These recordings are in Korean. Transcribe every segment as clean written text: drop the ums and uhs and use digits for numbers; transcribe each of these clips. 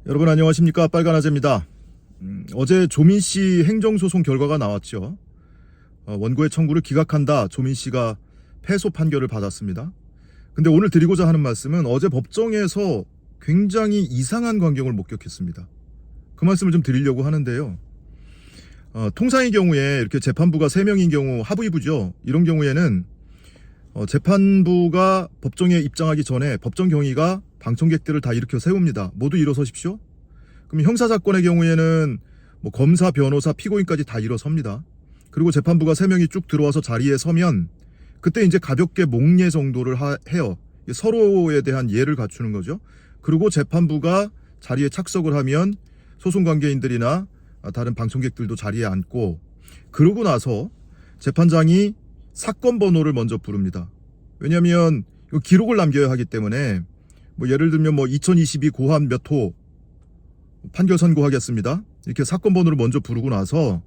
여러분 안녕하십니까, 빨간아재입니다. 어제 조민씨 행정소송 결과가 나왔죠. 원고의 청구를 기각한다, 조민씨가 패소 판결을 받았습니다. 근데 오늘 드리고자 하는 말씀은 어제 법정에서 굉장히 이상한 광경을 목격했습니다. 그 말씀을 좀 드리려고 하는데요. 통상의 경우에 이렇게 재판부가 3명인 경우, 하부이부죠. 이런 경우에는 재판부가 법정에 입장하기 전에 법정 경위가 방청객들을 다 일으켜 세웁니다. 모두 일어서십시오. 그럼 형사사건의 경우에는 검사, 변호사, 피고인까지 다 일어섭니다. 그리고 재판부가 3명이 쭉 들어와서 자리에 서면 그때 이제 가볍게 목례 정도를 해요. 서로에 대한 예를 갖추는 거죠. 그리고 재판부가 자리에 착석을 하면 소송관계인들이나 다른 방청객들도 자리에 앉고, 그러고 나서 재판장이 사건 번호를 먼저 부릅니다. 왜냐하면 기록을 남겨야 하기 때문에 예를 들면 2022 고한 몇 호 판결 선고하겠습니다, 이렇게 사건 번호를 먼저 부르고 나서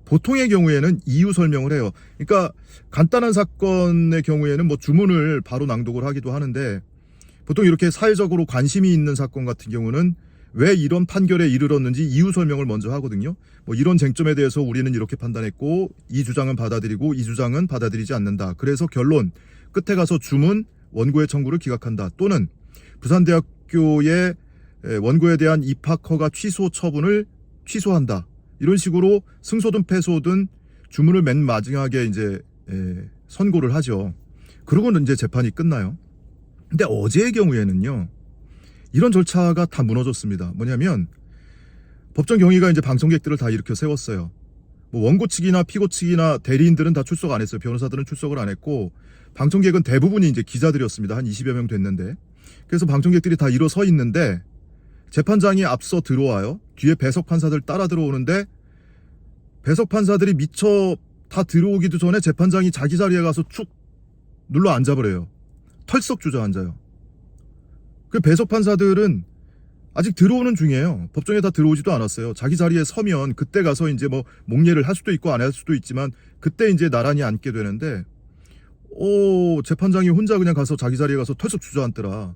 보통의 경우에는 이유 설명을 해요. 그러니까 간단한 사건의 경우에는 주문을 바로 낭독을 하기도 하는데, 보통 이렇게 사회적으로 관심이 있는 사건 같은 경우는 왜 이런 판결에 이르렀는지 이유 설명을 먼저 하거든요. 이런 쟁점에 대해서 우리는 이렇게 판단했고, 이 주장은 받아들이고 이 주장은 받아들이지 않는다. 그래서 결론, 끝에 가서 주문, 원고의 청구를 기각한다. 또는 부산대학교의 원고에 대한 입학 허가 취소 처분을 취소한다. 이런 식으로 승소든 패소든 주문을 맨 마지막에 이제 선고를 하죠. 그러고는 이제 재판이 끝나요. 근데 어제의 경우에는요, 이런 절차가 다 무너졌습니다. 뭐냐면 법정 경위가 이제 방청객들을 다 일으켜 세웠어요. 원고 측이나 피고 측이나 대리인들은 다 출석 안 했어요. 변호사들은 출석을 안 했고, 방청객은 대부분이 이제 기자들이었습니다. 한 20여 명 됐는데. 그래서 방청객들이 다 일어서 있는데 재판장이 앞서 들어와요. 뒤에 배석 판사들 따라 들어오는데, 배석 판사들이 미처 다 들어오기도 전에 재판장이 자기 자리에 가서 축 눌러 앉아버려요. 털썩 주저앉아요. 그 배석 판사들은 아직 들어오는 중이에요. 법정에 다 들어오지도 않았어요. 자기 자리에 서면 그때 가서 이제 목례를 할 수도 있고 안 할 수도 있지만 그때 이제 나란히 앉게 되는데, 재판장이 혼자 그냥 가서 자기 자리에 가서 털썩 주저앉더라.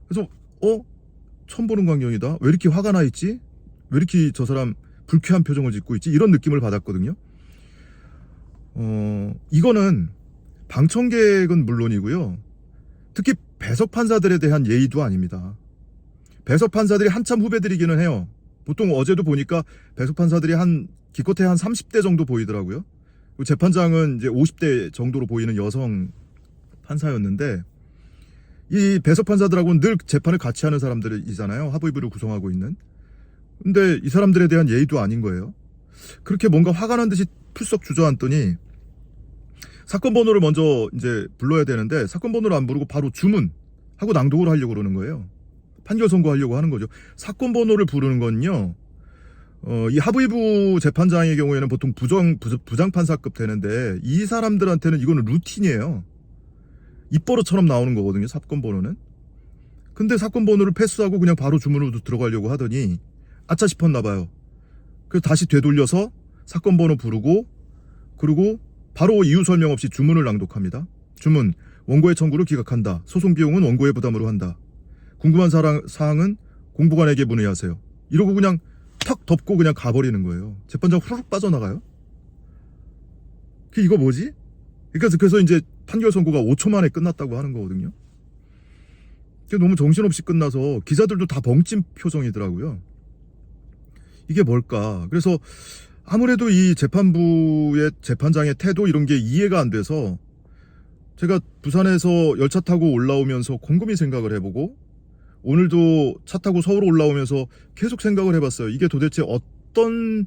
그래서 처음 보는 광경이다. 왜 이렇게 화가 나 있지? 왜 이렇게 저 사람 불쾌한 표정을 짓고 있지? 이런 느낌을 받았거든요. 이거는 방청객은 물론이고요, 특히 배석 판사들에 대한 예의도 아닙니다. 배석 판사들이 한참 후배들이기는 해요. 보통 어제도 보니까 배석 판사들이 기껏해 한 30대 정도 보이더라고요. 재판장은 이제 50대 정도로 보이는 여성 판사였는데, 이 배석 판사들하고는 늘 재판을 같이 하는 사람들이잖아요. 하부이부를 구성하고 있는. 근데 이 사람들에 대한 예의도 아닌 거예요. 그렇게 뭔가 화가 난 듯이 풀썩 주저앉더니 사건 번호를 먼저 이제 불러야 되는데, 사건 번호를 안 부르고 바로 주문하고 낭독을 하려고 그러는 거예요. 판결 선고하려고 하는 거죠. 사건 번호를 부르는 건요, 이 하부이부 재판장의 경우에는 보통 부장판사급 되는데, 이 사람들한테는 이거는 루틴이에요. 입버릇처럼 나오는 거거든요, 사건 번호는. 근데 사건 번호를 패스하고 그냥 바로 주문으로 들어가려고 하더니 아차 싶었나 봐요. 그래서 다시 되돌려서 사건 번호 부르고, 그리고 바로 이유 설명 없이 주문을 낭독합니다. 주문, 원고의 청구를 기각한다. 소송 비용은 원고의 부담으로 한다. 궁금한 사항은 공보관에게 문의하세요. 이러고 그냥 탁 덮고 그냥 가버리는 거예요. 재판장 후루룩 빠져나가요. 이거 뭐지? 그래서 이제 판결 선고가 5초 만에 끝났다고 하는 거거든요. 너무 정신없이 끝나서 기자들도 다 벙찐 표정이더라고요. 이게 뭘까? 그래서 아무래도 이 재판부의 재판장의 태도, 이런 게 이해가 안 돼서 제가 부산에서 열차 타고 올라오면서 곰곰이 생각을 해보고, 오늘도 차 타고 서울 올라오면서 계속 생각을 해봤어요. 이게 도대체 어떤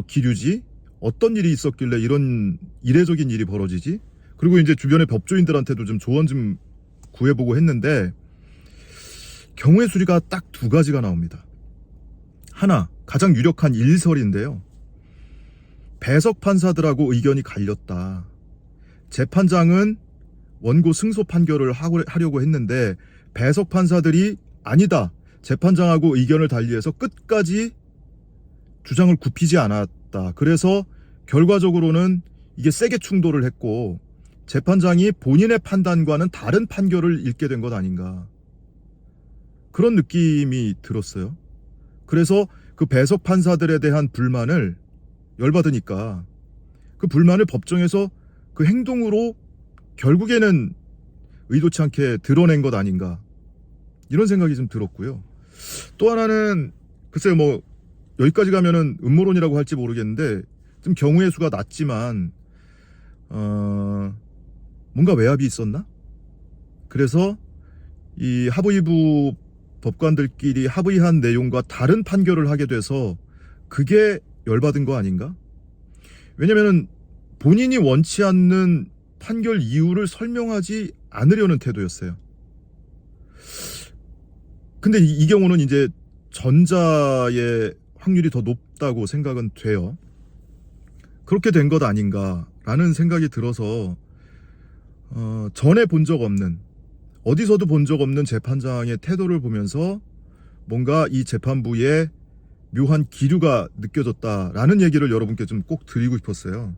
기류지? 어떤 일이 있었길래 이런 이례적인 일이 벌어지지? 그리고 이제 주변의 법조인들한테도 좀 조언 좀 구해보고 했는데, 경우의 수리가 딱 2가지가 나옵니다. 하나, 가장 유력한 일설인데요, 배석 판사들하고 의견이 갈렸다. 재판장은 원고 승소 판결을 하려고 했는데 배석 판사들이 아니다, 재판장하고 의견을 달리해서 끝까지 주장을 굽히지 않았다. 그래서 결과적으로는 이게 세게 충돌을 했고, 재판장이 본인의 판단과는 다른 판결을 읽게 된 것 아닌가. 그런 느낌이 들었어요. 그래서 그 배석 판사들에 대한 불만을 열받으니까 그 불만을 법정에서 그 행동으로 결국에는 의도치 않게 드러낸 것 아닌가, 이런 생각이 좀 들었고요. 또 하나는 글쎄요, 뭐 여기까지 가면은 음모론이라고 할지 모르겠는데 좀 경우의 수가 낮지만 뭔가 외압이 있었나? 그래서 이 하부이부 법관들끼리 합의한 내용과 다른 판결을 하게 돼서 그게 열받은 거 아닌가? 왜냐면은 본인이 원치 않는 판결 이유를 설명하지 않으려는 태도였어요. 근데 이 경우는 이제 전자의 확률이 더 높다고 생각은 돼요. 그렇게 된 것 아닌가라는 생각이 들어서 전에 본 적 없는, 어디서도 본 적 없는 재판장의 태도를 보면서 뭔가 이 재판부에 묘한 기류가 느껴졌다라는 얘기를 여러분께 좀 꼭 드리고 싶었어요.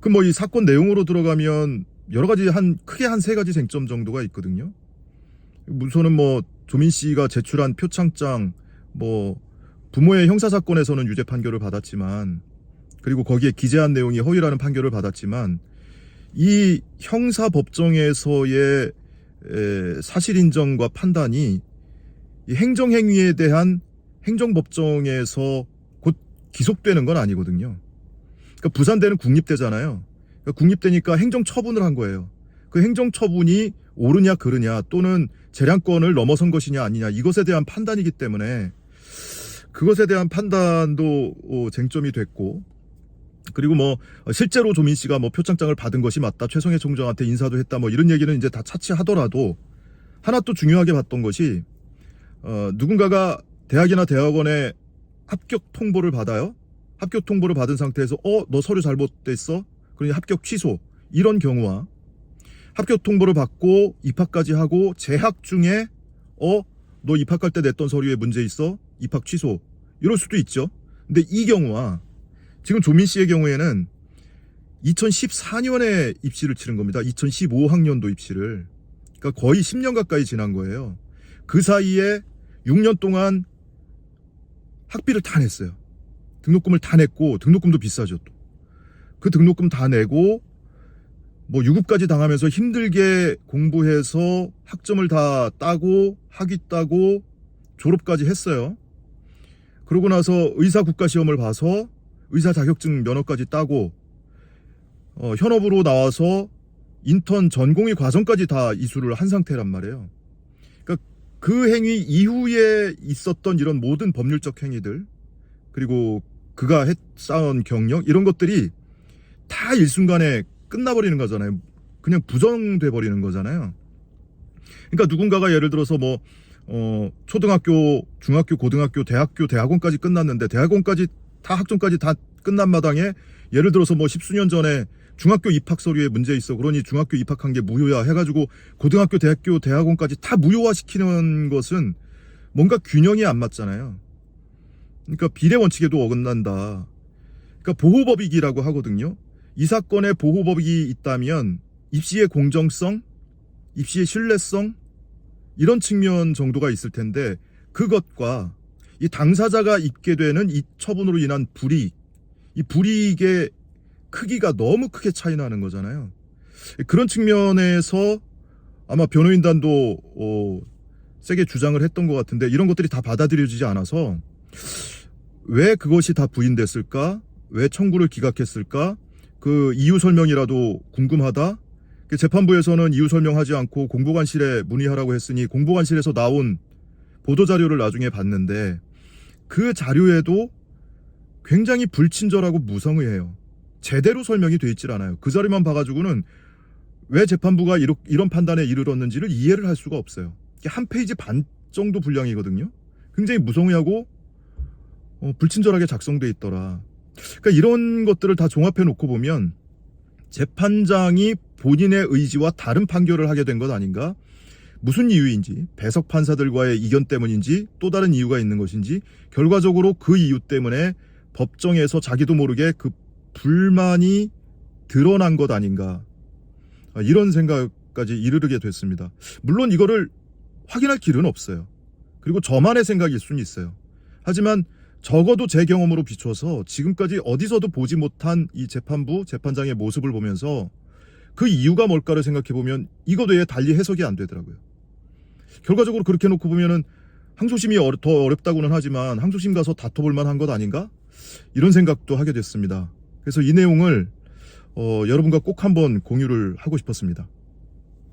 그 뭐 이 사건 내용으로 들어가면 여러 가지 크게 한 세 가지 쟁점 정도가 있거든요. 우선은 뭐 조민 씨가 제출한 표창장, 뭐 부모의 형사 사건에서는 유죄 판결을 받았지만, 그리고 거기에 기재한 내용이 허위라는 판결을 받았지만, 이 형사 법정에서의 사실 인정과 판단이 이 행정행위에 대한 행정법정에서 곧 기속되는 건 아니거든요. 그러니까 부산대는 국립대잖아요. 그러니까 국립대니까 행정처분을 한 거예요. 그 행정처분이 옳으냐 그르냐 또는 재량권을 넘어선 것이냐 아니냐, 이것에 대한 판단이기 때문에 그것에 대한 판단도 쟁점이 됐고, 그리고 뭐 실제로 조민 씨가 뭐 표창장을 받은 것이 맞다, 최성해 총장한테 인사도 했다, 뭐 이런 얘기는 이제 다 차치하더라도 하나 또 중요하게 봤던 것이 누군가가 대학이나 대학원에 합격 통보를 받아요. 합격 통보를 받은 상태에서 너 서류 잘못됐어? 그러니 합격 취소, 이런 경우와 합격 통보를 받고 입학까지 하고 재학 중에 너 입학할 때 냈던 서류에 문제 있어? 입학 취소, 이럴 수도 있죠. 근데 이 경우와 지금 조민 씨의 경우에는 2014년에 입시를 치른 겁니다. 2015학년도 입시를. 그러니까 거의 10년 가까이 지난 거예요. 그 사이에 6년 동안 학비를 다 냈어요. 등록금을 다 냈고, 등록금도 비싸죠 또. 그 등록금 다 내고 뭐 유급까지 당하면서 힘들게 공부해서 학점을 다 따고 학위 따고 졸업까지 했어요. 그러고 나서 의사 국가시험을 봐서 의사 자격증 면허까지 따고 현업으로 나와서 인턴 전공의 과정까지 다 이수를 한 상태란 말이에요. 그러니까 그 행위 이후에 있었던 이런 모든 법률적 행위들, 그리고 그가 쌓은 경력, 이런 것들이 다 일순간에 끝나버리는 거잖아요. 그냥 부정돼 버리는 거잖아요. 그러니까 누군가가 예를 들어서 뭐 초등학교, 중학교, 고등학교, 대학교, 대학원까지 끝났는데 대학원까지 다 학점까지 다 끝난 마당에 예를 들어서 뭐 십수년 전에 중학교 입학 서류에 문제 있어, 그러니 중학교 입학한 게 무효야 해가지고 고등학교, 대학교, 대학원까지 다 무효화시키는 것은 뭔가 균형이 안 맞잖아요. 그러니까 비례 원칙에도 어긋난다. 그러니까 보호법이기라고 하거든요. 이 사건에 보호법이 있다면 입시의 공정성, 입시의 신뢰성, 이런 측면 정도가 있을 텐데 그것과 이 당사자가 입게 되는 이 처분으로 인한 불이익, 이 불이익의 크기가 너무 크게 차이 나는 거잖아요. 그런 측면에서 아마 변호인단도 세게 주장을 했던 것 같은데, 이런 것들이 다 받아들여지지 않아서 왜 그것이 다 부인됐을까? 왜 청구를 기각했을까? 그 이유 설명이라도 궁금하다. 재판부에서는 이유 설명하지 않고 공보관실에 문의하라고 했으니 공보관실에서 나온 보도자료를 나중에 봤는데 그 자료에도 굉장히 불친절하고 무성의해요. 제대로 설명이 돼 있질 않아요. 그 자료만 봐가지고는 왜 재판부가 이런 판단에 이르렀는지를 이해를 할 수가 없어요. 이게 한 페이지 반 정도 분량이거든요. 굉장히 무성의하고 불친절하게 작성돼 있더라. 그러니까 이런 것들을 다 종합해 놓고 보면 재판장이 본인의 의지와 다른 판결을 하게 된 것 아닌가? 무슨 이유인지, 배석 판사들과의 이견 때문인지 또 다른 이유가 있는 것인지, 결과적으로 그 이유 때문에 법정에서 자기도 모르게 그 불만이 드러난 것 아닌가, 이런 생각까지 이르게 됐습니다. 물론 이거를 확인할 길은 없어요. 그리고 저만의 생각일 수는 있어요. 하지만 적어도 제 경험으로 비춰서 지금까지 어디서도 보지 못한 이 재판부, 재판장의 모습을 보면서 그 이유가 뭘까를 생각해보면 이것 외에 달리 해석이 안 되더라고요. 결과적으로 그렇게 놓고 보면은 항소심이 더 어렵다고는 하지만 항소심 가서 다퉈볼 만한 것 아닌가? 이런 생각도 하게 됐습니다. 그래서 이 내용을 여러분과 꼭 한번 공유를 하고 싶었습니다.